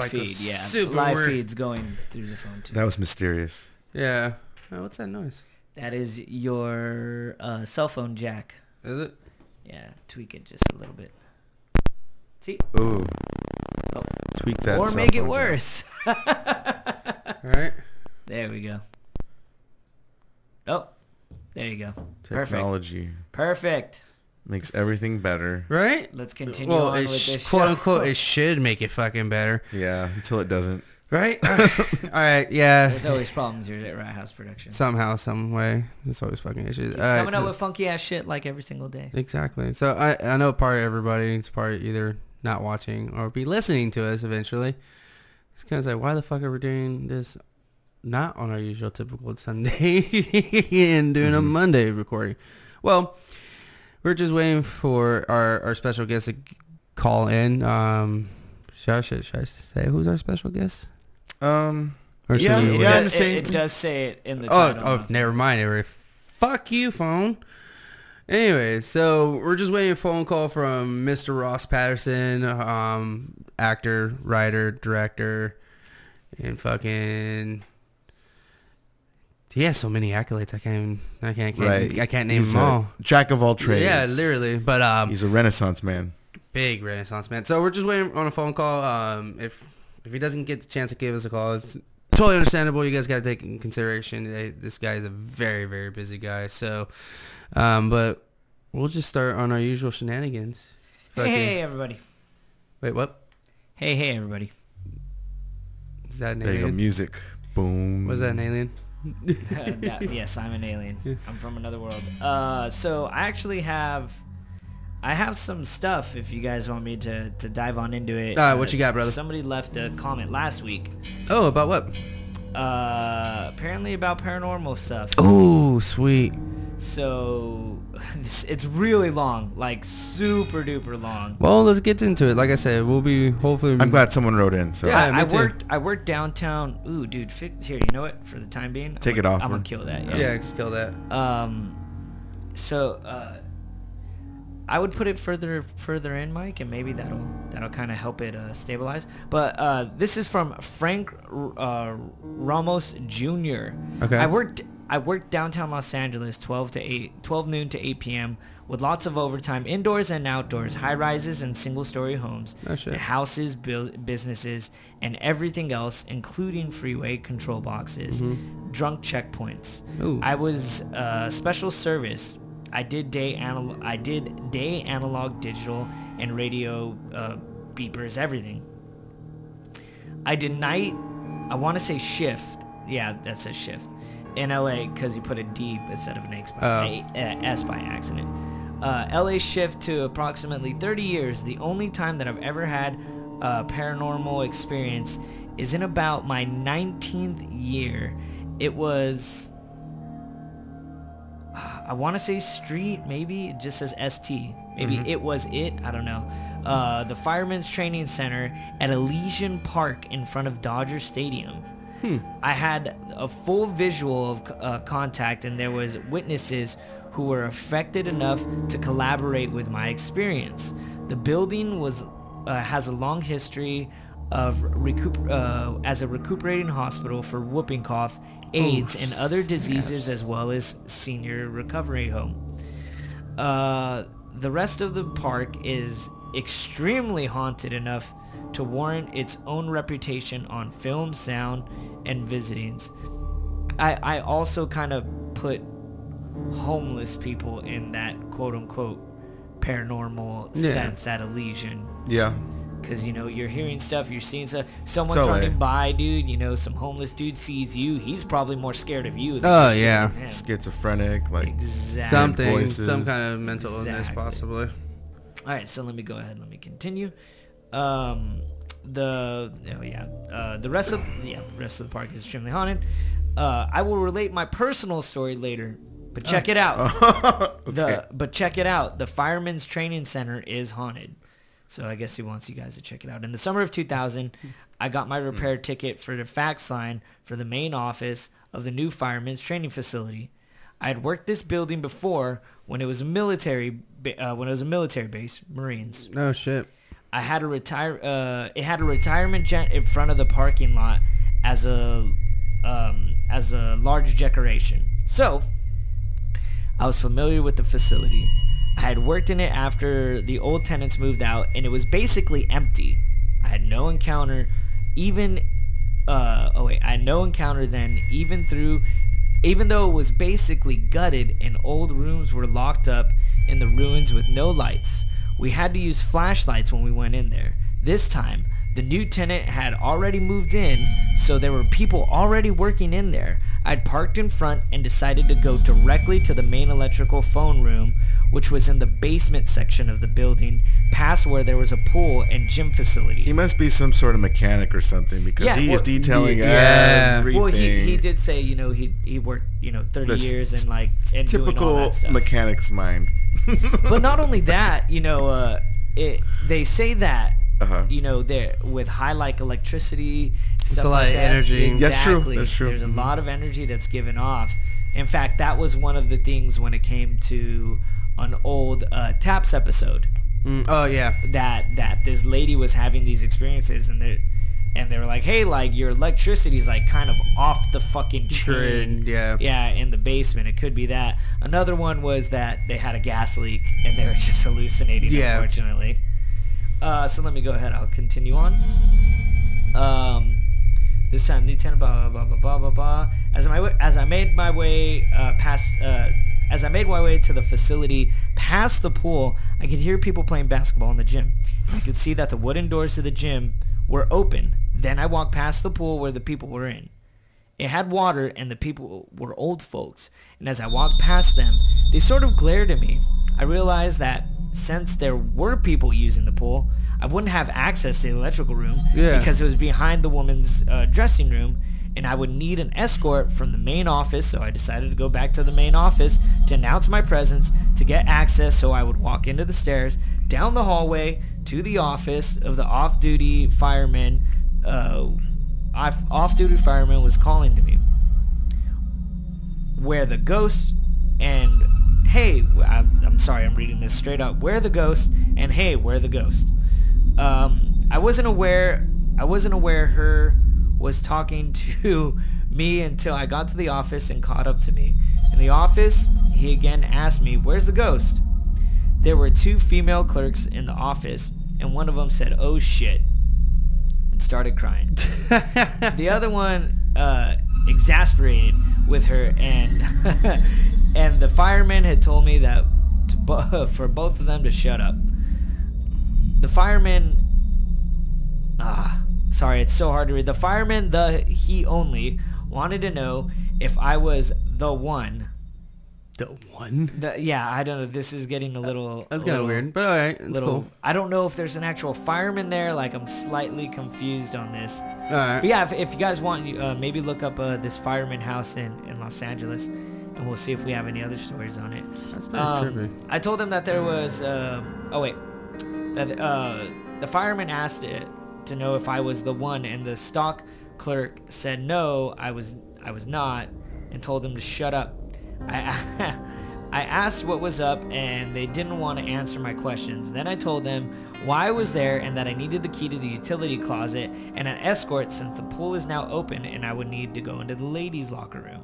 like feed, yeah. super Live weird. feeds going through the phone too. That was mysterious. Yeah. Oh, what's that noise? That is your cell phone jack. Is it? Yeah, tweak it just a little bit. See? Ooh. Oh. Tweak that. Or cell make it phone worse. All right. There we go. Oh, there you go. jack. Technology Perfect. makes everything better. Right? Let's continue Well, on it with this quote show. unquote, it should make it fucking better. Yeah, until it doesn't. Right? All right. Yeah. There's always problems here at Rat House Productions. Somehow, some way. There's always fucking issues. Keeps All right, coming up so- with funky ass shit like every single day. Exactly. So I know part of everybody is part of either not watching or be listening to us eventually. It's kind of like, why the fuck are we doing this not on our usual typical Sunday and doing a Monday recording? Well, we're just waiting for our special guest to call in. Should I say who's our special guest? Yeah, Or should we- yeah. It does say it in the title. Oh, never mind. Fuck you, phone. Anyway, so we're just waiting a phone call from Mr. Ross Patterson, actor, writer, director, and fucking. He has so many accolades. I can't name He's them a all. jack of all trades. Yeah, literally. But he's a Renaissance man. big Renaissance man. So we're just waiting on a phone call. If he doesn't get the chance to give us a call, it's totally understandable. You guys got to take in consideration this guy is a very, very busy guy. So, but we'll just start on our usual shenanigans. Hey, everybody. Wait, what? Hey, everybody. Is that an There you go, alien? music. Boom. Was that an alien? Yes, I'm an alien. I'm from another world. So I actually have some stuff if you guys want me to dive on into it. What you got, brother? Somebody left a comment last week. Oh, about what? Apparently about paranormal stuff. Oh, sweet. So it's really long, like super duper long. Well, let's get into it. Like I said, we'll be hopefully. I'm glad someone wrote in. So Yeah. I worked downtown. Ooh, dude, here. You know what? For the time being, Take it off, I'm gonna man. kill that. Yeah, just kill that. So I would put it further in, Mike, and maybe that'll kind of help it stabilize. But this is from Frank Ramos Jr. Okay. I worked downtown Los Angeles 12 noon to 8 p.m. with lots of overtime indoors and outdoors, high rises and single-story homes, Oh, shit. houses, businesses, and everything else, including freeway control boxes, drunk checkpoints. Ooh. I was special service. I did day analog, digital, and radio beepers, everything. I did night. I want to say shift. Yeah, that says shift. In LA, because you put a D instead of an S by accident. LA shift to approximately 30 years. The only time that I've ever had a paranormal experience is in about my 19th year. It was, I want to say street, maybe it just says ST. Maybe it was it, I don't know. The Fireman's Training Center at Elysian Park in front of Dodger Stadium. I had a full visual of contact, and there was witnesses who were affected enough to collaborate with my experience. The building has a long history of as a recuperating hospital for whooping cough, AIDS, and other diseases, as well as senior recovery home. The rest of the park is extremely haunted enough to warrant its own reputation on film, sound, and visitings. I also kind of put homeless people in that quote-unquote paranormal sense at Elysian. yeah. Because, you're hearing stuff, you're seeing stuff. Someone's Totally. running by, dude. Some homeless dude sees you. He's probably more scared of you than Oh, you're scared yeah. of him. Schizophrenic, like Exactly. voices. Some kind of mental illness, Exactly. possibly. All right, so let me go ahead. Let me continue. The rest of the park is extremely haunted. I will relate my personal story later, but check it out. Okay. But check it out. The Fireman's Training Center is haunted. So I guess he wants you guys to check it out. In the summer of 2000, I got my repair ticket for the fax line for the main office of the new Fireman's Training Facility. I had worked this building before when it was a military base, Marines. Oh, shit. I had it had a retirement jet in front of the parking lot as a large decoration. So I was familiar with the facility. I had worked in it after the old tenants moved out, and it was basically empty. I had no encounter I had no encounter then, even though it was basically gutted and old rooms were locked up in the ruins with no lights. We had to use flashlights when we went in there. This time, the new tenant had already moved in, so there were people already working in there. I'd parked in front and decided to go directly to the main electrical phone room, which was in the basement section of the building, past where there was a pool and gym facility. He must be some sort of mechanic or something, because he is detailing everything. Well, he did say, he worked, 30 years and and doing all typical that stuff. mechanic's mind. But not only that, they say that, there with high electricity, stuff a lot like of that. energy. Exactly. That's true. There's a lot of energy that's given off. In fact, that was one of the things when it came to an old Taps episode. Oh yeah. That this lady was having these experiences, and they were like, hey, your electricity's kind of off the fucking chain. Grid, yeah. Yeah, in the basement. It could be that. Another one was that they had a gas leak and they were just hallucinating, unfortunately. So let me go ahead. I'll continue on. This time, new tenant, blah, blah, blah, blah, blah, blah. As I made my way to the facility past the pool, I could hear people playing basketball in the gym. I could see that the wooden doors to the gym were open. Then I walked past the pool where the people were in. It had water, and the people were old folks. And as I walked past them, they sort of glared at me. I realized that since there were people using the pool, I wouldn't have access to the electrical room because it was behind the woman's dressing room, and I would need an escort from the main office, so I decided to go back to the main office to announce my presence to get access, so I would walk into the stairs, down the hallway, to the office of the off-duty fireman. Off-duty fireman was calling to me. Where the ghost and hey, I'm sorry, I'm reading this straight up. Where the ghost and hey, where the ghost. I wasn't aware her was talking to me until I got to the office and caught up to me. In the office, he again asked me, where's the ghost? There were 2 female clerks in the office, and one of them said, oh shit, and started crying. The other one, exasperated with her, and the fireman had told me that for both of them to shut up. The fireman, sorry, it's so hard to read. The fireman, he only wanted to know if I was the one. The one? Yeah, I don't know. This is getting a little... That's kind of weird, but alright, it's cool. I don't know if there's an actual fireman there. I'm slightly confused on this. Alright. But yeah, if you guys want, maybe look up this fireman house in Los Angeles, and we'll see if we have any other stories on it. That's pretty trippy. I told them that there was... the fireman asked to know if I was the one, and the stock clerk said no, I was not, and told them to shut up. I asked what was up, and they didn't want to answer my questions. Then I told them why I was there and that I needed the key to the utility closet and an escort since the pool is now open and I would need to go into the ladies' locker room.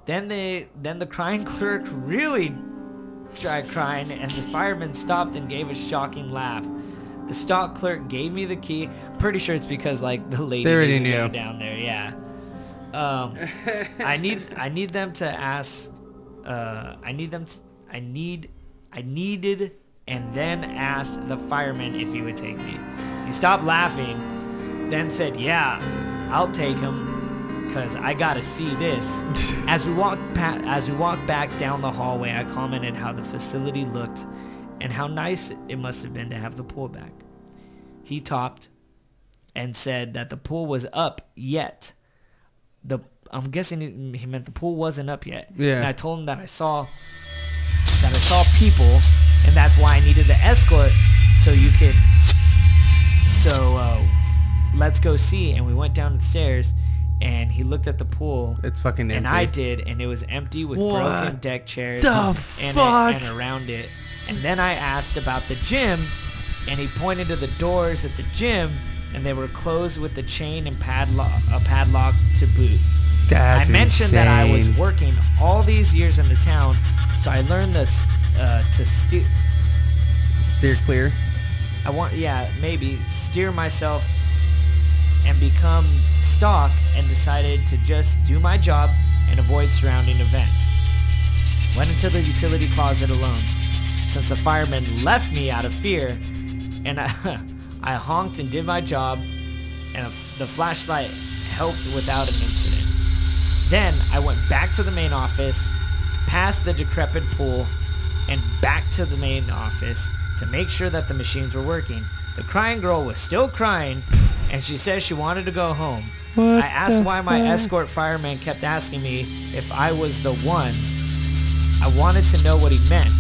Then the crying clerk really tried crying, and the fireman stopped and gave a shocking laugh. The stock clerk gave me the key. Pretty sure it's because the lady they already knew down there. Yeah. I need them to ask. I needed and then asked the fireman if he would take me. He stopped laughing, then said, "Yeah, I'll take him, cause I gotta see this." As we walked back down the hallway, I commented how the facility looked and how nice it must have been to have the pool back. He topped and said that the pool was up yet. I'm guessing he meant the pool wasn't up yet. Yeah. And I told him that I saw people, and that's why I needed the escort, so let's go see. And we went down the stairs, and he looked at the pool. It's fucking empty. And I did, and it was empty with broken deck chairs the fuck? And around it. And then I asked about the gym, and he pointed to the doors at the gym, and they were closed with a chain and padlock to boot. That's I mentioned insane. that I was working all these years in the town, so I learned this to Steer clear. steer myself and become stock, and decided to just do my job and avoid surrounding events. Went into the utility closet alone, since the fireman left me out of fear, and I honked and did my job, and the flashlight helped without an incident. Then I went back to the main office, past the decrepit pool, and back to the main office to make sure that the machines were working. The crying girl was still crying, and she said she wanted to go home. I asked why my escort fireman kept asking me if I was the one. I wanted to know what he meant.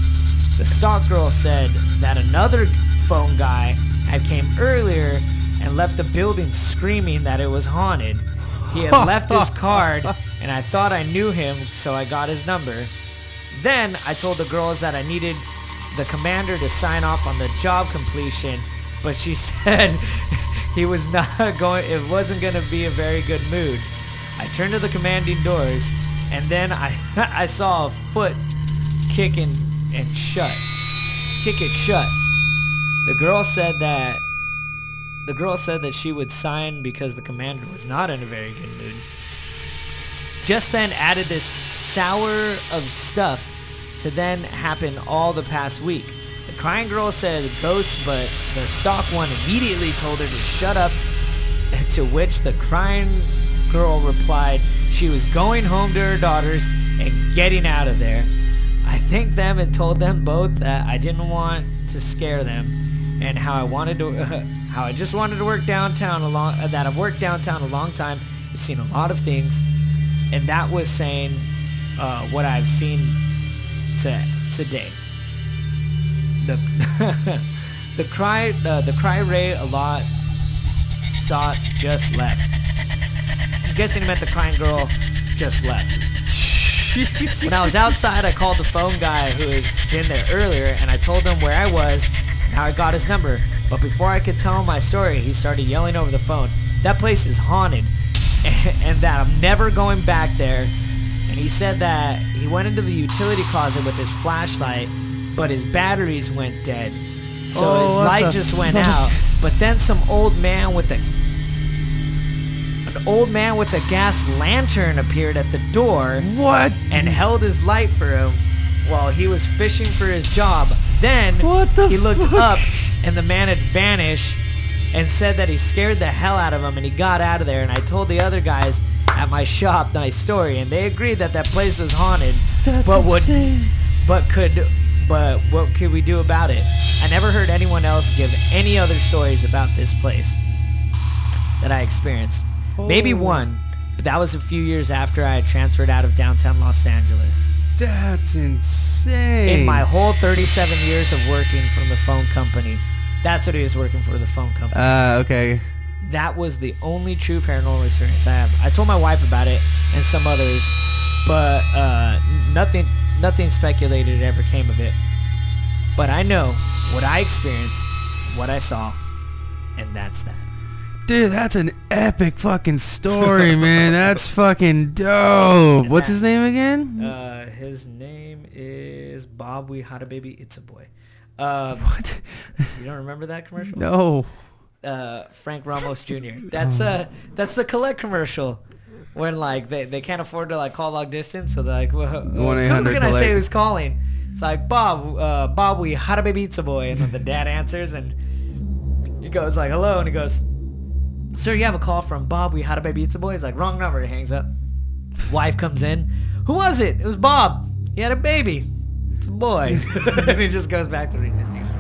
The stock girl said that another phone guy had came earlier and left the building screaming that it was haunted. He had left his card, and I thought I knew him, so I got his number. Then I told the girls that I needed the commander to sign off on the job completion, but she said he was not going. It wasn't going to be a very good mood. I turned to the commanding doors, and then I saw a foot kick it shut. The girl said that she would sign because the commander was not in a very good mood. Just then added this sour of stuff to then happen all the past week. The crying girl said ghost, but the stock one immediately told her to shut up, to which the crying girl replied she was going home to her daughters and getting out of there. I thanked them and told them both that I didn't want to scare them, and how I just wanted to work downtown that I've worked downtown a long time. I've seen a lot of things, and that was saying what I've seen today. The cry ray a lot sought just left. I'm guessing he meant the crying girl just left. When I was outside, I called the phone guy who had been there earlier, and I told him where I was and how I got his number. But before I could tell him my story, he started yelling over the phone, "That place is haunted," and that I'm never going back there. And he said that he went into the utility closet with his flashlight, but his batteries went dead. So his light just went out. But then some old man with a gas lantern appeared at the door. What? And held his light for him while he was fishing for his job. Then he looked up, and the man had vanished, and said that he scared the hell out of him, and he got out of there. And I told the other guys at my shop my story, and they agreed that that place was haunted. That's insane. But what could we do about it? I never heard anyone else give any other stories about this place that I experienced. Maybe one, but that was a few years after I had transferred out of downtown Los Angeles. That's insane. In my whole 37 years of working from the phone company. That's what he was working for, the phone company. Okay. That was the only true paranormal experience I have. I told my wife about it and some others, but nothing speculated ever came of it. But I know what I experienced, what I saw, and that's that. Dude, that's an epic fucking story, man. That's fucking dope. What's his name again? His name is Bob. We Had a Baby. It's a boy. What? You don't remember that commercial? No. Frank Ramos Jr. That's the Collect commercial. When like they can't afford to like call long distance, so they're like, well, who can I say who's calling? It's like Bob. We Had a Baby. It's a boy. And then the dad answers, and he goes like, hello, and he goes, sir, you have a call from Bob. We Had a Baby. It's a boy. He's like, wrong number. He hangs up. Wife comes in. Who was it? It was Bob. He had a baby. It's a boy. And he just goes back to reading his news.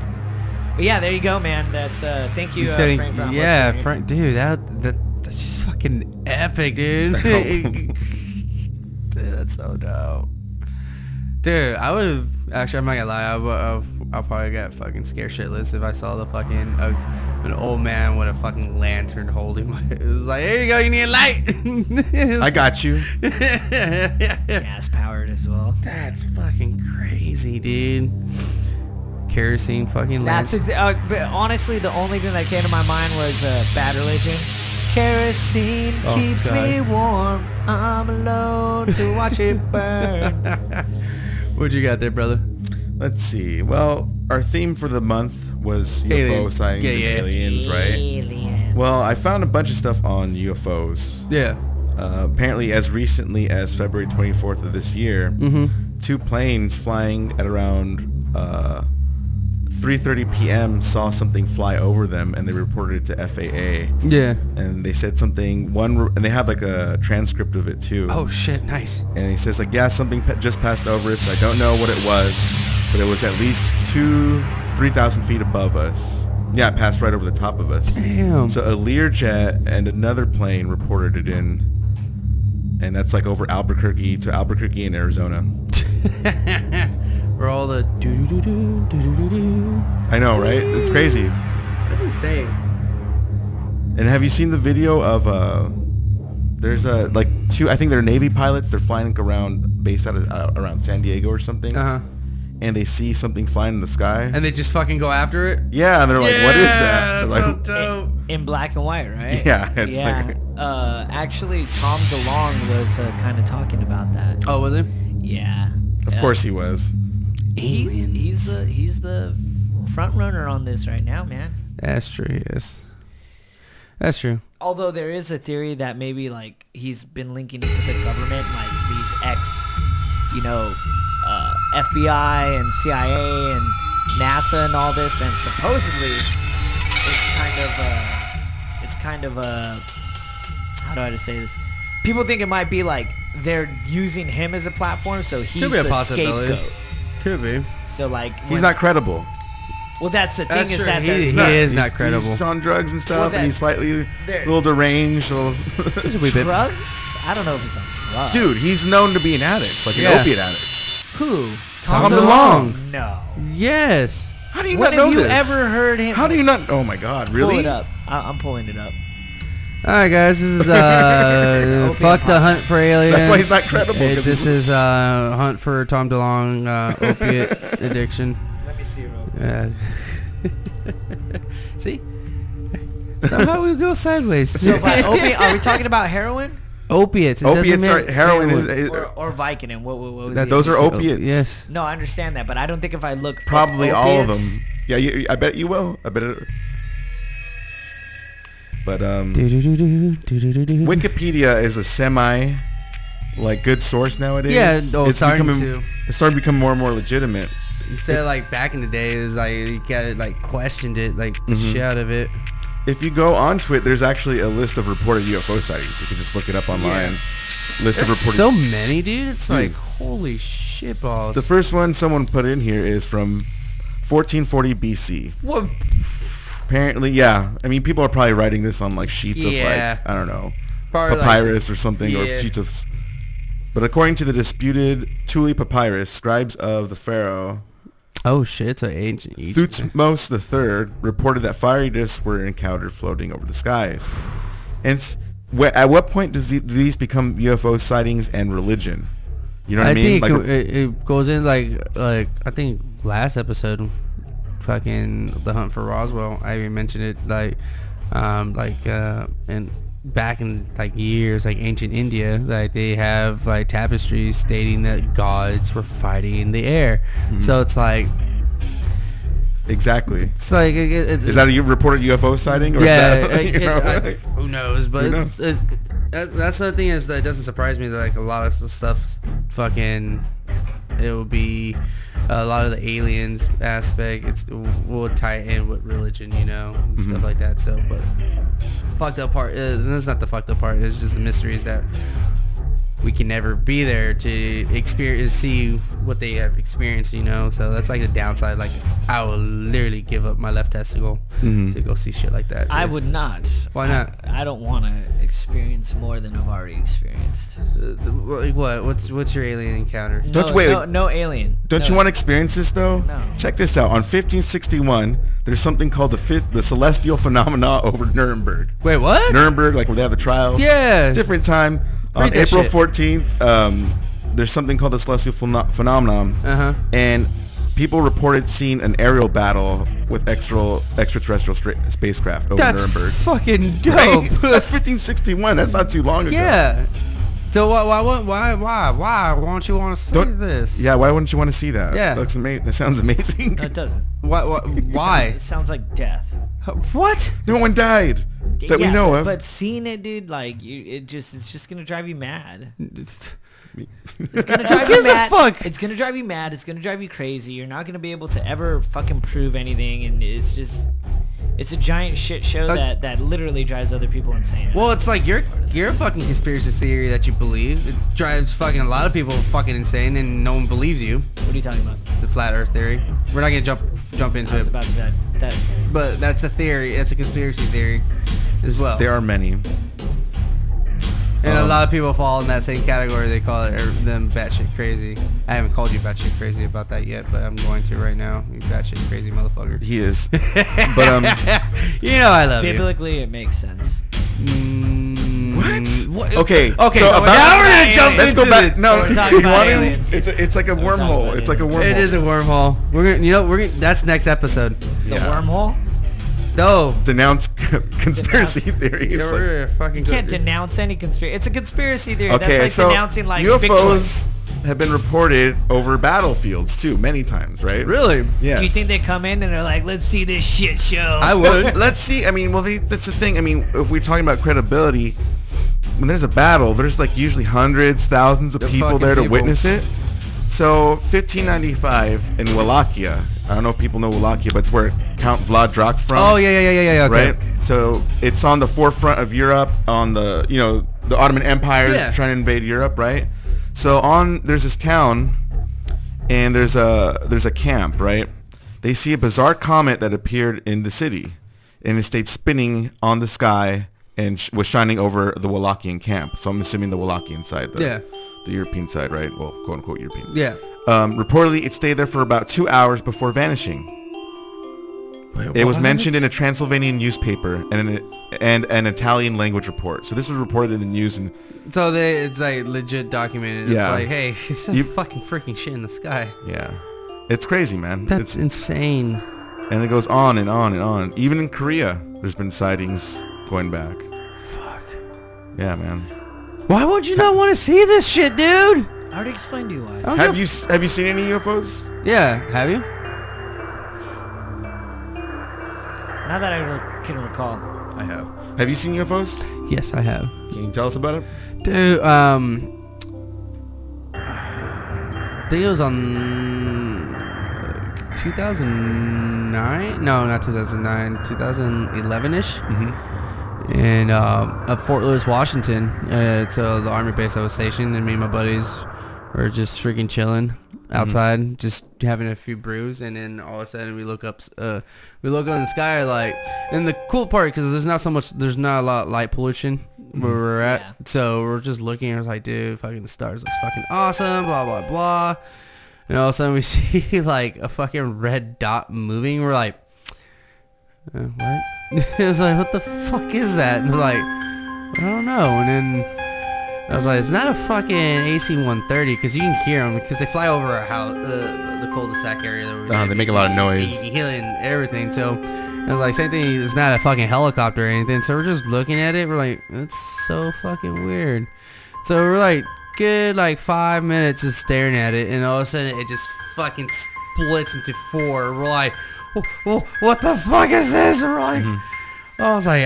But yeah, there you go, man. That's thank you, Frank. Yeah, Frank, dude, that's just fucking epic, dude. Dude, that's so dope. Dude, I would have actually. I'm not gonna lie. I'll probably get fucking scared shitless if I saw the fucking an old man with a fucking lantern holding my. It was like, here you go. You need a light. I got you. Gas powered as well. That's fucking crazy, dude. kerosene fucking lamp. But honestly, the only thing that came to my mind was Bad Religion. Kerosene keeps me warm. I'm alone to watch it burn. What you got there, brother? Let's see. Well, our theme for the month was UFO sightings and aliens, right? Well, I found a bunch of stuff on UFOs. Yeah. Apparently, as recently as February 24th of this year, 2 planes flying at around 3:30 p.m. saw something fly over them, and they reported it to FAA. Yeah. And they said something. And they have like a transcript of it too. Oh shit! Nice. And he says like, yeah, something just passed over us. I don't know what it was, but it was at least 3,000 feet above us. Yeah, it passed right over the top of us. Damn. So a Learjet and another plane reported it in, and that's like over Albuquerque in Arizona. Where all the do-do-do-do-do-do-do. I know, right? It's crazy. That's insane. And have you seen the video of there's like 2, I think they're Navy pilots. They're flying around, based out of around San Diego or something. And they see something flying in the sky. And they just fucking go after it? Yeah, and they're like, what is that? That's like, so dope. In black and white, right? Yeah. It's like, actually, Tom DeLonge was kind of talking about that. Oh, was he? Yeah. of course he was. He's the front runner on this right now, man. That's true, yes. That's true. Although there is a theory that maybe like he's been linking it with the government, like these FBI and CIA and NASA and all this, and supposedly it's kind of how do I say this? People think it might be like they're using him as a platform, so he's the scapegoat. Could be. So like he's not credible. Well, that's the thing. That's is true. that He is not credible. He's on drugs and stuff, Well, and he's slightly a little deranged. Drugs? I don't know if he's on drugs. Dude, he's known to be an addict, like an opiate addict. Who? Tom DeLonge. No. Yes. How do you not know this? When have you ever heard him? How do you not? Oh my God, really? Pull it up. I'm pulling it up. All right, guys. This is fuck the hunt for aliens. That's why he's not credible. This is hunt for Tom DeLonge opiate addiction. Let me see real quick. See? Somehow we go sideways. So by opiate, are we talking about heroin? Opiates. Opiates are heroin or Vicodin. What was those are opiates. Yes. No, I understand that, but I don't think if I look probably up all of opiates, them. Yeah, I bet you will. I bet it. But Wikipedia is a semi good source nowadays. Yeah, it's starting it's starting to become more and more legitimate. Instead of like back in the day, it was like you got like questioned it, like the shit out of it. If you go onto it, there's actually a list of reported UFO sightings. You can just look it up online. Yeah. List of reported. So many, dude. It's like holy shit balls. The first one someone put in here is from 1440 BC. What? Apparently, yeah. I mean, people are probably writing this on like sheets of like, I don't know, papyrus or something, or sheets of. But according to the disputed Thule papyrus, scribes of the pharaoh. Oh shit! It's an ancient Egypt. Thutmose III reported that fiery discs were encountered floating over the skies. And at what point do these become UFO sightings and religion? You know what I mean? Think it goes in like I think last episode, fucking the hunt for Roswell. I even mentioned it and back in like years, like ancient India, like they have like tapestries stating that gods were fighting in the air. So it's like exactly. It's like is that a reported UFO sighting? Or yeah, is that, who knows? But who knows? That's the thing is that it doesn't surprise me that like a lot of the stuff, fucking, it will be a lot of the aliens aspect. Will tie in with religion, and stuff like that. So, but fucked up part. That's not the fucked up part. It's just the mysteries that we can never be there to experience, see what they have experienced, So that's like the downside. Like I will literally give up my left testicle to go see shit like that. I would not. Why not? I don't want to experience more than I've already experienced. What? What's your alien encounter? No alien. Don't you want to experience this though? No. Check this out. On 1561, there's something called the celestial phenomena over Nuremberg. Wait, what? Nuremberg, like where they have the trials. Yeah. Different time. On April 14th, there's something called the celestial phenomenon. And people reported seeing an aerial battle with extraterrestrial spacecraft over Nuremberg. That's fucking dope. Right? That's 1561. That's not too long ago. Yeah. So why don't you want to see this? Yeah, why wouldn't you want to see that? Yeah. That sounds amazing. No, it doesn't. Why? It sounds like death. What? No one died that we know of. But seeing it, dude, like it's just gonna drive you mad. It's gonna drive you mad. Fuck? It's gonna drive you mad. It's gonna drive you crazy. You're not gonna be able to ever fucking prove anything, and it's a giant shit show that literally drives other people insane. Well, it's like your fucking conspiracy theory that you believe. It drives fucking a lot of people fucking insane, and no one believes you. What are you talking about? The flat Earth theory. We're not gonna jump into it. About that. But that's a theory. It's a conspiracy theory as well. There are many. And a lot of people fall in that same category. They call them batshit crazy. I haven't called you batshit crazy about that yet, but I'm going to right now. You batshit crazy motherfucker. He is. But you know I love you. Biblically, it makes sense. What? Okay. So now we're gonna jump. Let's go back. No, we're talking about aliens. It's like a wormhole. It's like a wormhole. It is a wormhole. We're gonna. That's next episode. The wormhole. No. Denounce conspiracy theories. You can't denounce any conspiracy. It's a conspiracy theory. Okay, that's like denouncing like UFOs Bigfoot. have been reported over battlefields too, many times, right? Really? Yes. Do you think they come in and they're like, let's see this shit show? I would. Let's see. I mean, that's the thing. I mean, if we're talking about credibility, when there's a battle, there's like usually hundreds, thousands of people there to witness it. So 1595 in Wallachia. I don't know if people know Wallachia, but it's where Count Vlad Drac's from. Oh yeah. Okay. Right. So it's on the forefront of Europe, on the the Ottoman Empire is trying to invade Europe, right? So there's this town, and there's a camp, right? They see a bizarre comet that appeared in the city, and it stayed spinning on the sky and was shining over the Wallachian camp. So I'm assuming the Wallachian side, the European side, right? Well, quote unquote European. Yeah. Reportedly, it stayed there for about 2 hours before vanishing. Wait, it was mentioned in a Transylvanian newspaper and an Italian language report. So this was reported in the news. And so it's like legit documented. Yeah. It's like, hey, there's some fucking freaking shit in the sky. Yeah. It's crazy, man. That's insane. And it goes on and on and on. Even in Korea, there's been sightings going back. Fuck. Yeah, man. Why would you not want to see this shit, dude? I already explained to you why. Have you seen any UFOs? Yeah. Have you? Not that I can recall. I have. Have you seen UFOs? Yes, I have. Can you tell us about it? Dude, I think it was on 2009. No, not 2009. 2011ish. And at Fort Lewis, Washington, it's the army base I was stationed, and me and my buddies were just freaking chilling outside, just having a few brews, and then all of a sudden we look up in the sky, like, and the cool part, because there's not a lot of light pollution where we're at, so we're just looking, and I was like, dude, fucking the stars looks fucking awesome, blah blah blah, and all of a sudden we see like a fucking red dot moving. We're like, what? It was like, what the fuck is that? And they're like, I don't know. And then I was like, it's not a fucking AC-130, because you can hear them, because they fly over our house, the cul-de-sac area. That they make a lot of noise. Healing everything. So I was like, same thing. It's not a fucking helicopter or anything. So we're just looking at it. We're like, that's so fucking weird. So we're like, good 5 minutes just staring at it, and all of a sudden it just fucking splits into four. We're like, what the fuck is this? And we're like, I was like,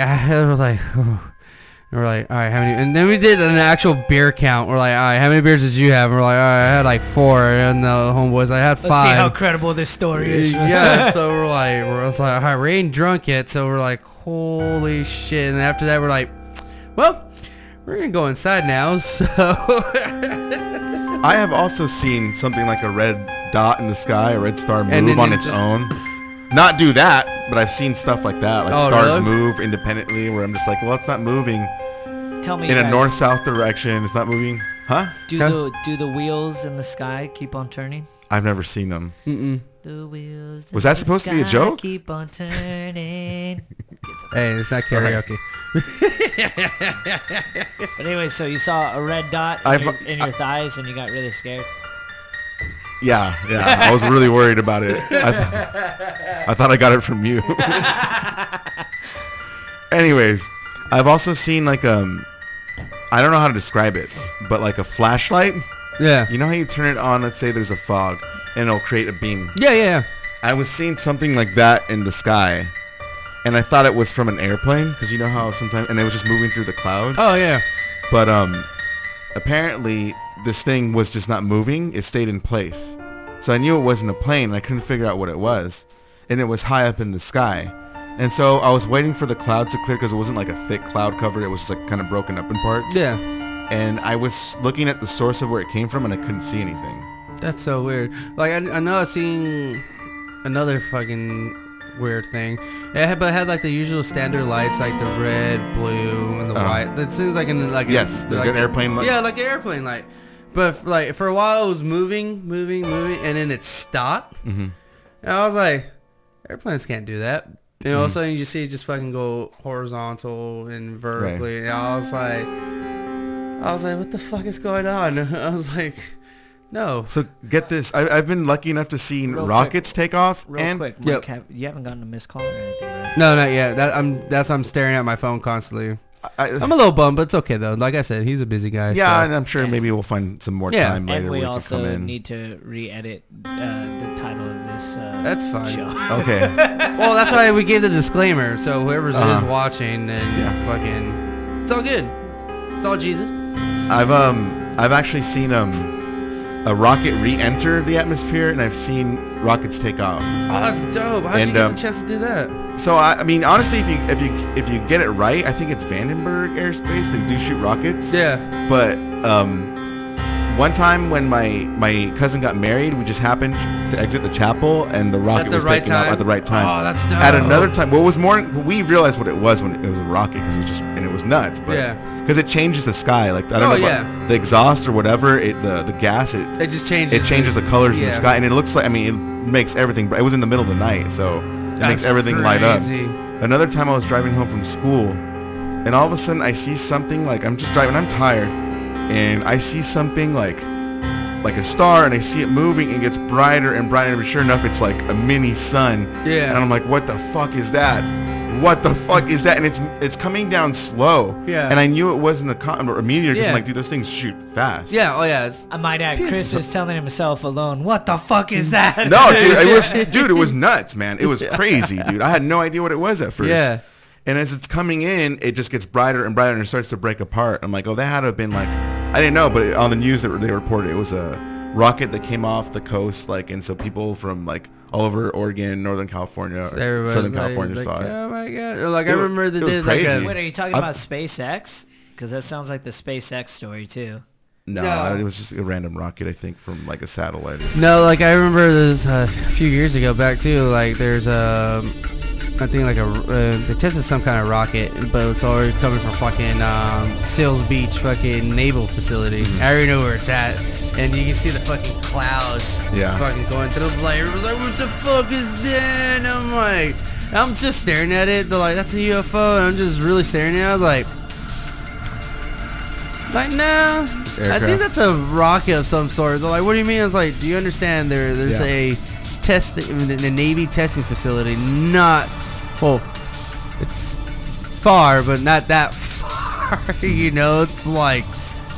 we're like, all right, how many? And then we did an actual beer count. We're like, all right, how many beers did you have? And we're like, all right, I had like 4. And the homeboys, I had 5. Let's see how credible this story is. Yeah. So we're like, all right, we ain't drunk yet. So we're like, holy shit. And after that, we're like, well, we're gonna go inside now. So I have also seen something like a red dot in the sky, a red star move on its own. Not do that, but I've seen stuff like that, like stars move independently, where I'm just like, well, it's not moving. Tell me, in a north-south direction, it's not moving, huh? Do the wheels in the sky keep on turning? I've never seen them. The wheels. Was that supposed to be a joke? Keep on turning. Hey, it's not karaoke. But anyway, so you saw a red dot in your thighs, and you got really scared. Yeah. I was really worried about it. I thought I got it from you. Anyways, I've also seen like I don't know how to describe it, but like a flashlight. Yeah. You know how you turn it on, let's say there's a fog, and it'll create a beam. Yeah. I was seeing something like that in the sky, and I thought it was from an airplane, because you know how sometimes, and it was just moving through the clouds. Oh, yeah. But apparently this thing was just not moving. It stayed in place. So I knew it wasn't a plane, and I couldn't figure out what it was. And it was high up in the sky. And so I was waiting for the cloud to clear, because it wasn't like a thick cloud cover. It was just like kind of broken up in parts. Yeah. And I was looking at the source of where it came from, and I couldn't see anything. That's so weird. Like, I know I've seen another fucking weird thing. But it had like the usual standard lights, like the red, blue, and the white. That seems like an yes, like an airplane light. Yeah, like an airplane light. But like for a while, it was moving, and then it stopped. Mm-hmm. And I was like, airplanes can't do that. And all of a sudden, you just see it just fucking go horizontal and vertically. Right. And I was like, what the fuck is going on? I was like, no. So get this. I've been lucky enough to see rockets take off. Real quick, Mike, you haven't gotten a missed call or anything, right? No, not yet. That's why I'm staring at my phone constantly. I'm a little bummed, but it's okay though. Like I said, he's a busy guy. Yeah, so. And I'm sure maybe we'll find some more time later. And we also come in. need to re-edit the title of this that's fine. show. Okay. Well, that's why we gave the disclaimer. So whoever's is watching, then fucking, it's all good. It's all Jesus. I've actually seen a rocket re-enter the atmosphere, and I've seen rockets take off. Oh, that's dope. How did you get the chance to do that? So I mean, honestly, if you get it right, I think it's Vandenberg Airspace. They do shoot rockets. Yeah. But one time when my cousin got married, we just happened to exit the chapel, and the rocket was taken off at the right time. Oh, that's dope. At another time, we realized what it was when it was a rocket, because it was just, and it was nuts. But because it changes the sky, like I don't know about the exhaust or whatever, the gas it just changes. It changes the colors in the sky, and it looks like, I mean, it makes everything. It was in the middle of the night, so it makes everything light up. Another time I was driving home from school, and all of a sudden I see something, like I'm just driving, I'm tired, and I see something like a star, and I see it moving, and it gets brighter and brighter, and sure enough, it's like a mini sun. Yeah. And I'm like, what the fuck is that? What the fuck is that? And it's coming down slow. Yeah. And I knew it wasn't a meteor, because I'm like, dude, those things shoot fast. Yeah. Oh yeah. I might add, Chris is telling himself alone, what the fuck is that? No, dude, it was nuts, man. It was crazy, dude. I had no idea what it was at first. Yeah. And as it's coming in, it just gets brighter and brighter, and it starts to break apart. I'm like, oh, that had to have been like, I didn't know, but on the news they reported it was a rocket that came off the coast, like, and so people from like all over Oregon, Northern California, Southern California saw it. Oh my god! Like I remember they did crazy. Like wait, are you talking about SpaceX? Because that sounds like the SpaceX story too. No, it was just a random rocket, I think, from like a satellite. No, like I remember this a few years ago back too. Like there's I think like they tested some kind of rocket, but it's already coming from fucking Seals Beach fucking naval facility. I already know where it's at, and you can see the fucking clouds fucking going through the light. Everyone's like, what the fuck is that? And I'm just staring at it. They're like, that's a UFO, and I'm just really staring at it. I was like, no, I think that's a rocket of some sort. They're like, what do you mean? I was like, do you understand there's a the Navy testing facility, not, well, it's far, but not that far, you know, it's like,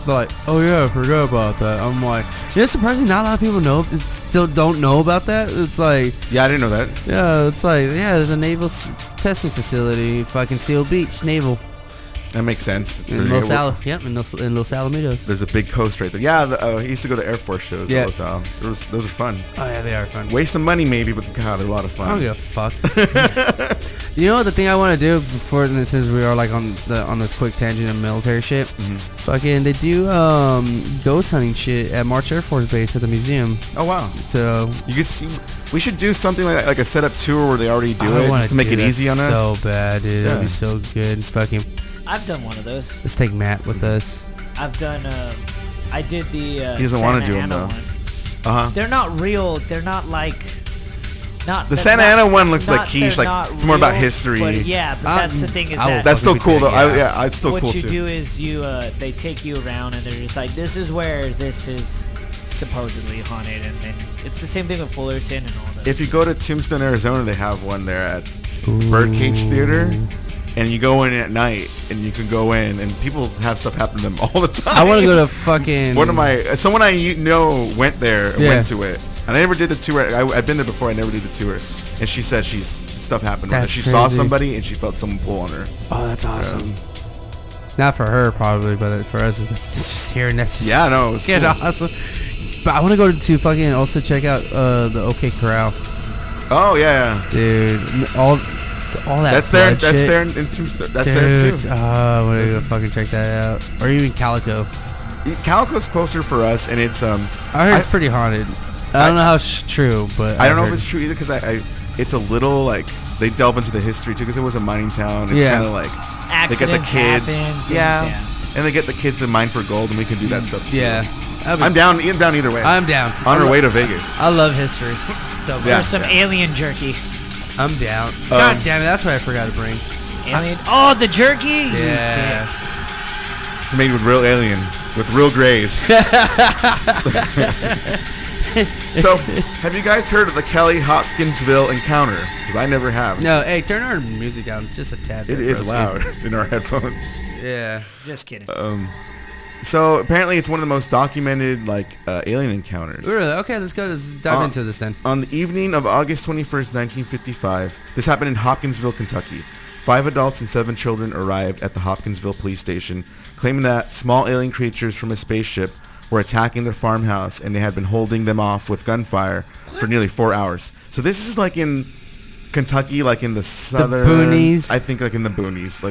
oh yeah, I forgot about that. I'm like, surprisingly, not a lot of people still don't know about that. It's like, yeah, I didn't know that. Yeah, it's like, yeah, there's a naval testing facility, fucking Seal Beach, naval. That makes sense. In Los Alamitos. There's a big coast right there. Yeah, I used to go to Air Force shows. Yeah. Those are fun. Oh yeah, they are fun. Waste of money maybe, but God, they're a lot of fun. I don't give a fuck. You know what the thing I want to do before, since we are like on this quick tangent of military shit, fucking they do ghost hunting shit at March Air Force Base at the museum. Oh wow. So you can see, we should do something like a setup tour where they already do it, just to make it easy on us. So bad, dude. That'd be so good. Fucking. I've done one of those. Let's take Matt with us. I've done. I did the. He doesn't want to do them though. They're not real. They're not like. The Santa Ana one looks like quiche. Like it's more about history. But yeah, but that's the thing is that. That's still cool though. Yeah, it's still cool too. What you do is they take you around and they're just like, this is where this is supposedly haunted, and it's the same thing with Fullerton and all that. If you go to Tombstone, Arizona, they have one there at Birdcage Theater. And you go in at night, and you can go in, and people have stuff happen to them all the time. I want to go to fucking... Someone I know went there and went to it. And I never did the tour. I've been there before. I never did the tour. And she said stuff happened with her. She saw somebody, and she felt someone pull on her. Oh, that's awesome. Not for her, probably, but for us, it's just hearing that. Yeah, no, it's cool. Awesome. But I want to go to fucking also check out the OK Corral. Oh, yeah. Dude, all that that's there. That's there in Tombstone. That's there too. I want to go fucking check that out. Or even Calico. Calico's closer for us, and it's I heard it's pretty haunted. I don't know how it's true, but I don't know if it's true either because it's a little like they delve into the history too because it was a mining town. It's kind of like accidents they get the kids, happen, and they get the kids to mine for gold, and we can do that stuff too. Yeah, I'm down either way. I'm down on our way to Vegas. I love history. So for some alien jerky. I'm down. God damn it, that's what I forgot to bring. Alien. Oh, the jerky. Yeah. It's made with real alien, with real grays. So, have you guys heard of the Kelly Hopkinsville encounter? Because I never have. No, hey, turn our music down just a tad. It is loud in our headphones. Yeah. Just kidding. So apparently it's one of the most documented alien encounters. Really? Okay, let's dive into this then. On the evening of August 21st, 1955, this happened in Hopkinsville, Kentucky. 5 adults and 7 children arrived at the Hopkinsville police station, claiming that small alien creatures from a spaceship were attacking their farmhouse and they had been holding them off with gunfire for nearly 4 hours. So this is like in Kentucky, like in the southern... The boonies? I think like in the boonies.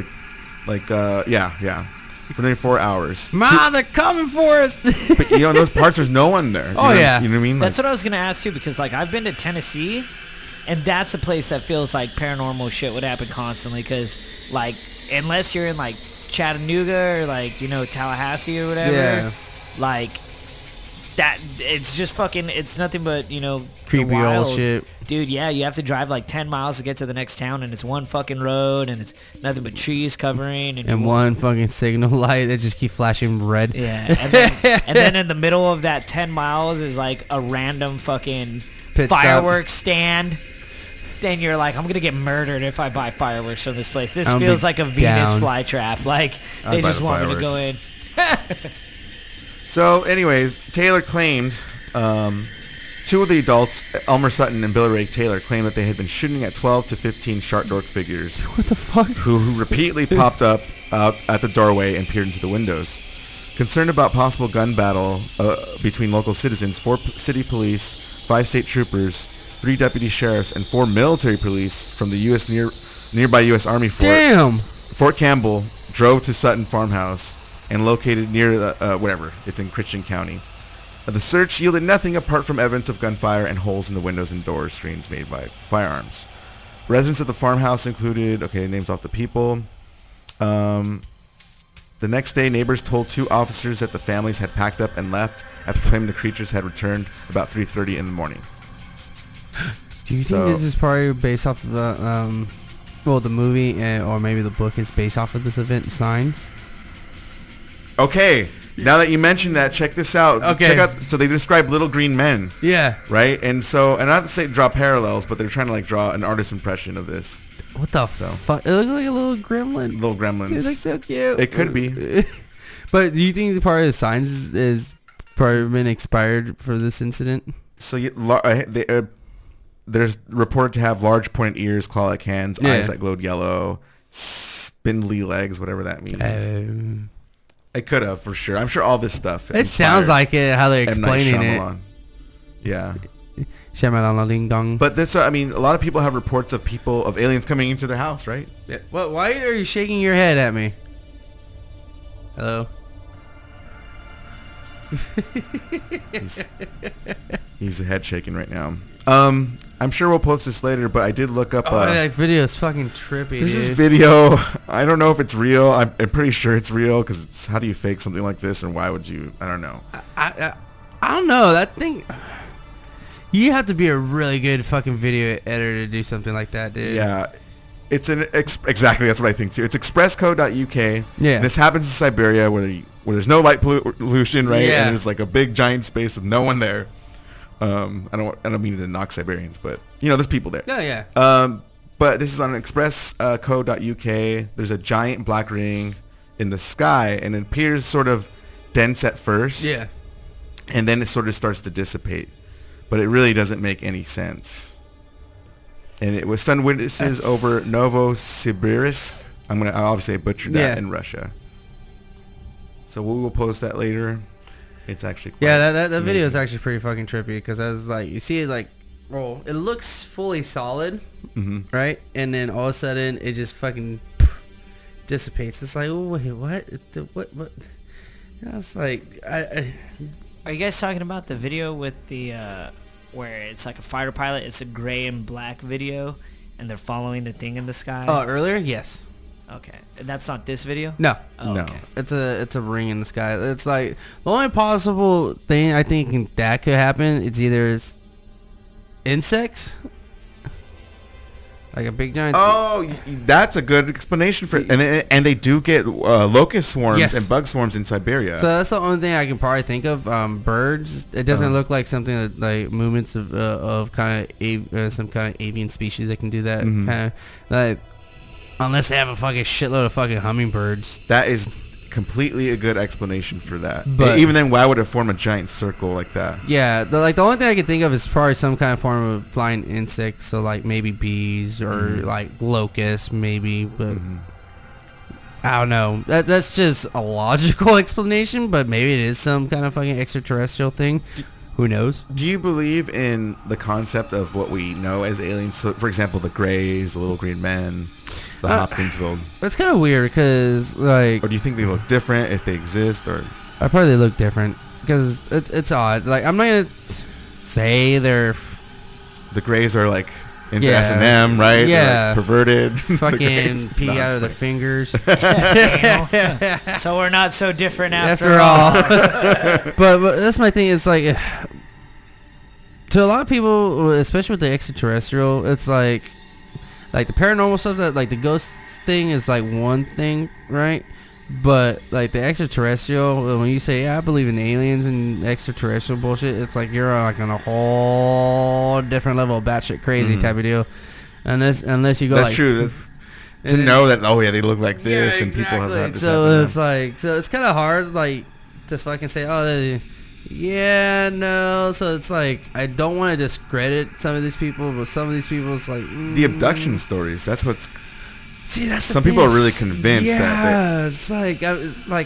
Yeah. For nearly 4 hours. Ma, they're coming for us. But in those parts, there's no one there. Oh, yeah. You know what I mean? That's what I was going to ask too, because I've been to Tennessee, and that's a place that feels like paranormal shit would happen constantly, because unless you're in Chattanooga or Tallahassee or whatever, that it's just fucking, it's nothing but, creepy old shit. Dude, yeah, you have to drive 10 miles to get to the next town, and it's one fucking road, and it's nothing but trees covering. And one fucking signal light that just keep flashing red. Yeah, and then in the middle of that 10 miles is a random fucking fireworks stand. Then you're like, I'm going to get murdered if I buy fireworks from this place. This feels like a Venus flytrap. They just want me to go in. So, anyways, Taylor claimed... 2 of the adults, Elmer Sutton and Billy Ray Taylor, claimed that they had been shooting at 12 to 15 Shark-Dork figures. What the fuck? Who repeatedly popped up out at the doorway and peered into the windows. Concerned about possible gun battle between local citizens, 4 city police, 5 state troopers, 3 deputy sheriffs, and 4 military police from the nearby U.S. Army Fort Campbell drove to Sutton farmhouse and located near it's in Christian County. The search yielded nothing apart from evidence of gunfire and holes in the windows and door screens made by firearms. Residents of the farmhouse included, names off the people. The next day, neighbors told 2 officers that the families had packed up and left after claiming the creatures had returned about 3:30 in the morning. Do you think this is probably based off of the movie or maybe the book is based off of this event, Signs? Okay. Now that you mentioned that, check this out. Okay. Check out. So they describe little green men. Yeah. Right? And not to say draw parallels, but they're trying to draw an artist's impression of this. What the fuck? It looks like a little gremlin. Little gremlins. It looks so cute. It could be. But do you think the part of the Signs is probably been expired for this incident? So there's reported to have large pointed ears, claw-like hands, eyes that glowed yellow, spindly legs, whatever that means. It could have, for sure. I'm sure all this stuff. It sounds like it, how they're explaining it. Yeah. Shyamalan ding dong. But this, a lot of people have reports of aliens coming into their house, right? Yeah. Well, why are you shaking your head at me? Hello? He's head shaking right now. I'm sure we'll post this later, but I did look up. That video is fucking trippy. This is video. I don't know if it's real. I'm pretty sure it's real because how do you fake something like this, and why would you? I don't know. I don't know. That thing. You have to be a really good fucking video editor to do something like that, dude. Yeah. It's exactly that's what I think too. It's expresscode.uk. Yeah. This happens in Siberia where where there's no light pollution, right? And there's like a big giant space with no one there. I don't mean to knock Siberians, but there's people there. But this is on express.co.uk. There's a giant black ring in the sky, and it appears sort of dense at first. Yeah. And then it sort of starts to dissipate. But it really doesn't make any sense. And it was stunned witnesses over Novosibirsk. I obviously butchered that in Russia. So we will post that later. It's actually quite that video is actually pretty fucking trippy because I was like, you see it like, it looks fully solid, right? And then all of a sudden it just fucking dissipates. It's like, oh wait, what? I was like, Are you guys talking about the video with the where it's like a fighter pilot? It's a gray and black video, and they're following the thing in the sky. Oh, earlier, yes. Okay, and that's not this video. No, no. Okay. It's a ring in the sky. It's like the only possible thing I think that could happen. It's either insects, like a big giant. Oh, that's a good explanation for it. And they do get locust swarms and bug swarms in Siberia. So that's the only thing I can probably think of. Birds. It doesn't look like something that, like movements of kind of some kind of avian species that can do that. Kind of like unless they have a fucking shitload of fucking hummingbirds. That is completely a good explanation for that. But even then, why would it form a giant circle like that? Yeah, the only thing I can think of is probably some kind of form of flying insects, so like maybe bees or like locusts, maybe. But I don't know. That's just a logical explanation, but maybe it is some kind of fucking extraterrestrial thing. Who knows? Do you believe in the concept of what we know as aliens? So, for example, the Greys, the Little Green Men, the Hopkinsville. That's kind of weird because, like... Or do you think they look different if they exist? Or I probably look different because it's odd. Like, I'm not going to say they're... The Greys are, like, into S&M, right? Yeah. Like perverted. Fucking pee out of their fingers. So we're not so different after all. but that's my thing. It's like... To a lot of people, especially with the extraterrestrial, it's like the paranormal stuff, that like the ghost thing is like one thing, right? But like the extraterrestrial, when you say, I believe in aliens and extraterrestrial bullshit, it's like you're like on a whole different level of batshit crazy type of deal. Unless you go that's true. To know that, they look like this, and people have had this happen. It's like, so it's kind of hard, like, just fucking say, so it's like I don't want to discredit some of these people, but some of these people, it's like the abduction stories. That's what's. See, that's some people are really convinced that. It's like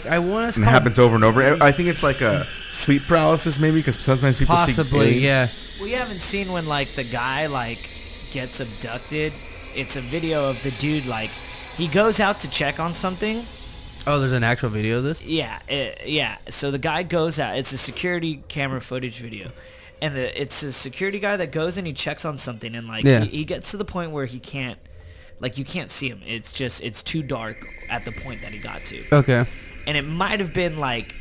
I want to. And it happens over and over. I think it's like a sleep paralysis, maybe, because sometimes people possibly, see We haven't seen when like the guy like gets abducted. It's a video of the dude like he goes out to check on something. Oh, there's an actual video of this? Yeah. So the guy goes out. It's a security camera footage video. And it's a security guy that goes and he checks on something. And, like, he gets to the point where he can't, like, you can't see him. It's too dark at the point that he got to. Okay. And it might have been, like,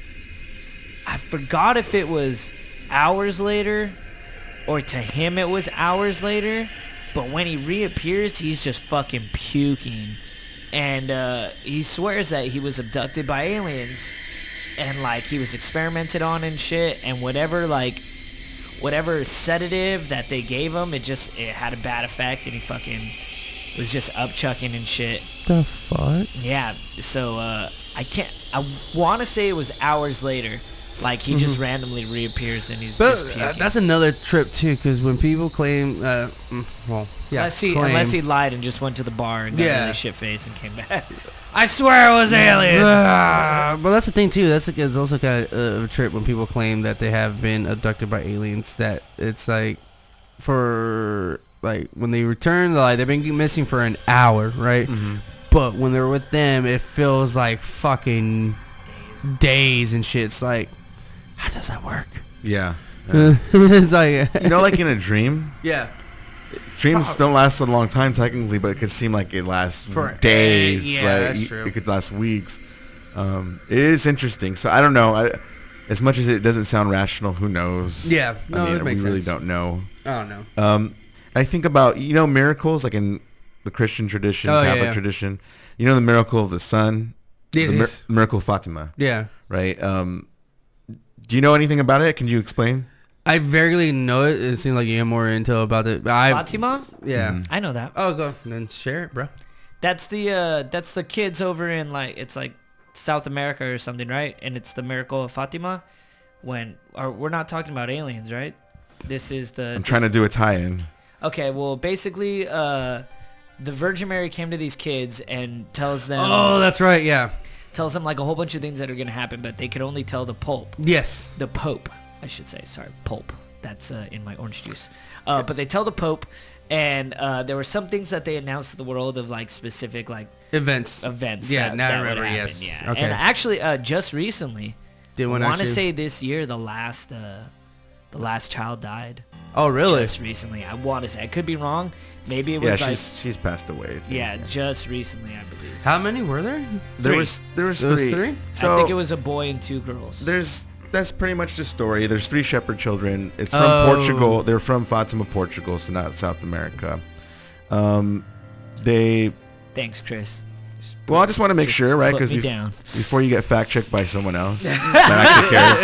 I forgot if it was hours later or to him it was hours later. But when he reappears, he's just fucking puking. And he swears that he was abducted by aliens and like he was experimented on and shit, and whatever sedative that they gave him, it had a bad effect, and he fucking was just upchucking and shit. The fuck? Yeah. So I want to say it was hours later. Like, he just randomly reappears and he's just puking. That's another trip, too, because when people claim... Unless he lied and just went to the bar and got really shit-faced and came back. I swear it was aliens! But that's the thing, too. It's also kind of a trip when people claim that they have been abducted by aliens, that it's like, for... Like, when they return, like, they've been missing for an hour, right? Mm-hmm. But when they're with them, it feels like fucking days and shit. It's like... How does that work? Yeah. It's like... like in a dream? Yeah. Dreams don't last a long time, technically, but it could seem like it lasts for days. Yeah, that's true. It could last weeks. It is interesting. So, I don't know. As much as it doesn't sound rational, who knows? Yeah. No, it makes we really sense. don't know. I don't know. I think about, miracles, like in the Christian tradition, Catholic tradition. The miracle of the sun Yes. Miracle of Fatima. Yeah. Right. Do you know anything about it? Can you explain? I vaguely know it. It seems like you have more intel about it. Fatima? Yeah. I know that. Oh, go. Then share it, bro. That's the kids over in it's like South America or something, right? And it's the Miracle of Fatima. We're not talking about aliens, right? This is I'm trying to do a tie-in. Okay, well, basically, the Virgin Mary came to these kids and tells them... Oh, that's right, yeah. Tells them, like, a whole bunch of things that are going to happen, but they could only tell the Pope. Yes. The Pope, I should say. Sorry, Pope. That's in my orange juice. But they tell the Pope, and there were some things that they announced to the world of, like, specific, like... Events. Yeah, now I remember, yes. Yeah. Okay. And actually, just recently, I want to say this year, the last child died. Oh, really? Just recently. I want to say. I could be wrong. Maybe it was she's passed away. Yeah, just recently, I believe. How many were there? There was three. So I think it was a boy and 2 girls. That's pretty much the story. There's 3 shepherd children. It's from Portugal. They're from Fatima, Portugal, so not South America. Thanks, Chris. Well, I just want to make sure, right? Because before you get fact checked by someone else that actually cares.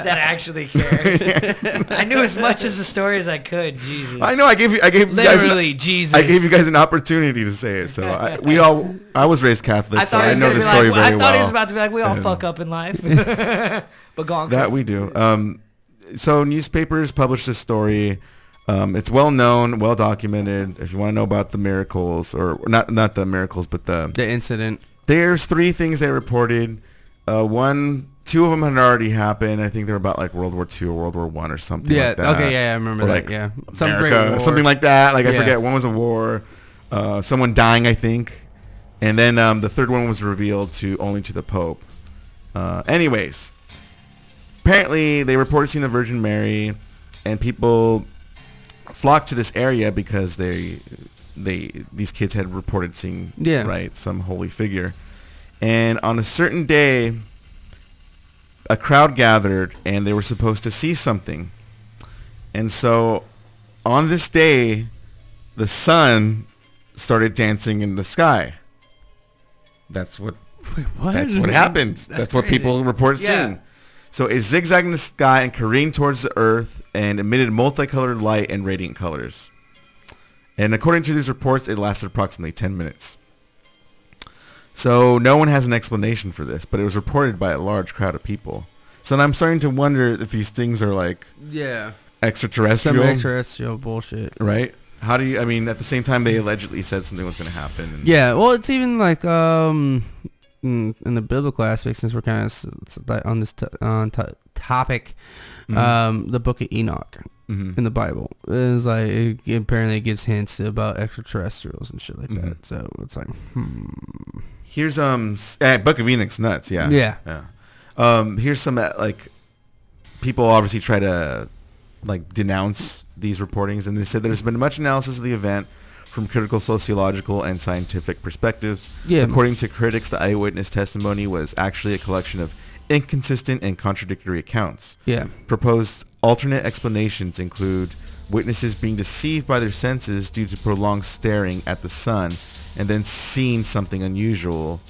That actually cares. I knew as much as the story as I could. Jesus. I know. I gave literally Jesus. I gave you guys an opportunity to say it. So I was raised Catholic, so I know the story very well. I thought he was about to be like, we all fuck up in life. But go on, Chris. That we do. So newspapers published this story. It's well known, well documented. If you want to know about the miracles, or not the miracles, but the incident. There's 3 things they reported. 2 of them had already happened. I think they were about like World War II or World War I or something like that. Okay, yeah, I remember that. Yeah, some great war. Something like that. Like I forget. One was a war. Someone dying, I think. And then the 3rd one was revealed only to the Pope. Anyways, apparently they reported seeing the Virgin Mary, and people flocked to this area because these kids had reported seeing some holy figure. And on a certain day, a crowd gathered and they were supposed to see something. And so on this day, the sun started dancing in the sky. That's what happened. That's what people reported seeing. So it zigzagged in the sky and careened towards the earth and emitted multicolored light and radiant colors. And according to these reports, it lasted approximately 10 minutes. So no one has an explanation for this, but it was reported by a large crowd of people. So I'm starting to wonder if these things are like extraterrestrial. Some extraterrestrial bullshit. Right? How do you, I mean, at the same time, they allegedly said something was going to happen. Well, it's even like, in the biblical aspect, since we're kind of on this topic, the book of Enoch in the Bible is like apparently it gives hints about extraterrestrials and shit like that. So it's like, here's book of Enoch's nuts. Yeah. Here's some like people obviously try to like denounce these reportings, and they said there's been much analysis of the event from critical sociological and scientific perspectives. According to critics, the eyewitness testimony was actually a collection of inconsistent and contradictory accounts. Proposed alternate explanations include witnesses being deceived by their senses due to prolonged staring at the sun and then seeing something unusual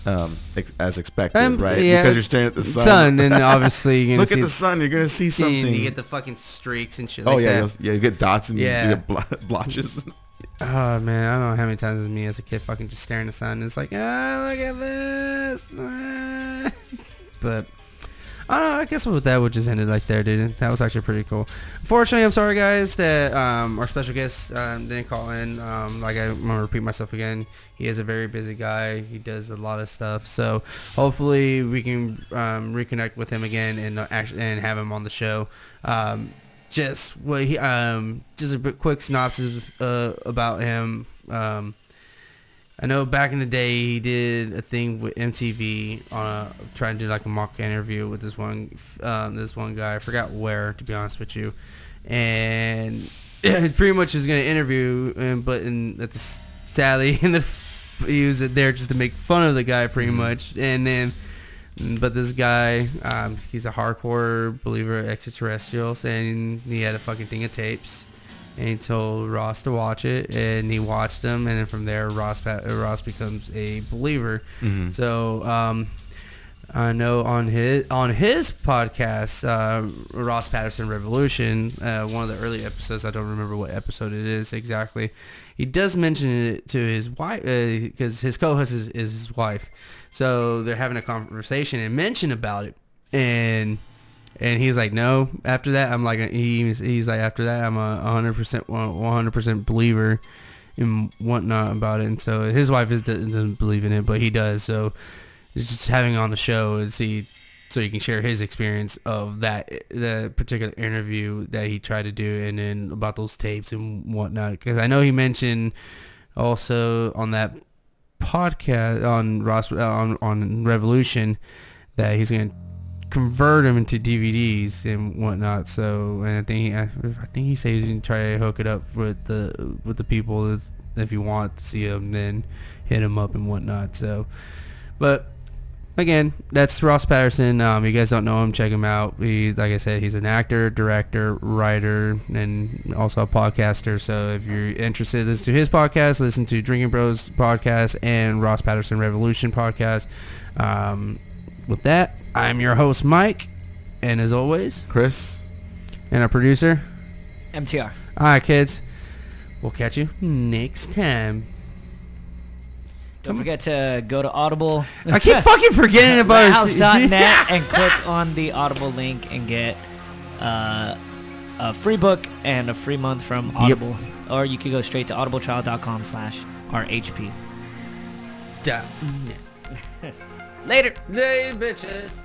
as expected, right? Because you're staring at the sun. And obviously you're look at the sun, you're going to see something. And you get the fucking streaks and shit like that. You get dots and you get blotches. Oh man, I don't know how many times me as a kid fucking just staring at the sun. It's like, look at this. But I don't know. I guess with that, we just ended like there, dude. That was actually pretty cool. Unfortunately, I'm sorry guys that our special guest didn't call in. Like I'm gonna repeat myself again. He is a very busy guy. He does a lot of stuff. So hopefully we can reconnect with him again and have him on the show. Just what he just a quick synopsis about him. I know back in the day he did a thing with MTV on trying to do like a mock interview with this one guy. I forgot where, to be honest with you, and it pretty much was going to interview him, but sadly he was there just to make fun of the guy pretty much, and then. But this guy, he's a hardcore believer of extraterrestrials, and he had a fucking thing of tapes. and he told Ross to watch it, and he watched them, and then from there Ross becomes a believer. So I know on his podcast, Ross Patterson Revolution, one of the early episodes, I don't remember what episode it is exactly, he does mention it to his wife, because his co-host is his wife. So they're having a conversation and mention about it, and he's like, no. After that, I'm like, he's like, after that, I'm a 100% believer and whatnot about it. And so his wife doesn't believe in it, but he does. So it's just having on the show so he can share his experience of the particular interview that he tried to do, and then about those tapes and whatnot. Because I know he mentioned also on that podcast on Revolution that he's going to convert them into DVDs and whatnot. So, and I think he says he's going to try to hook it up with the people if you want to see them, then hit him up and whatnot. So, but again, that's Ross Patterson. You guys don't know him, check him out. Like I said, he's an actor, director, writer, and also a podcaster. So if you're interested, listen to his podcast, listen to Drinking Bros podcast and Ross Patterson Revolution podcast. With that, I'm your host, Mike, and as always, Chris, and our producer, MTR. All right, kids, we'll catch you next time. Don't forget to go to Audible. I keep fucking forgetting about House.net and click on the Audible link and get a free book and a free month from Audible. Yep. Or you could go straight to audibletrial.com/RHP. Later. Hey, bitches.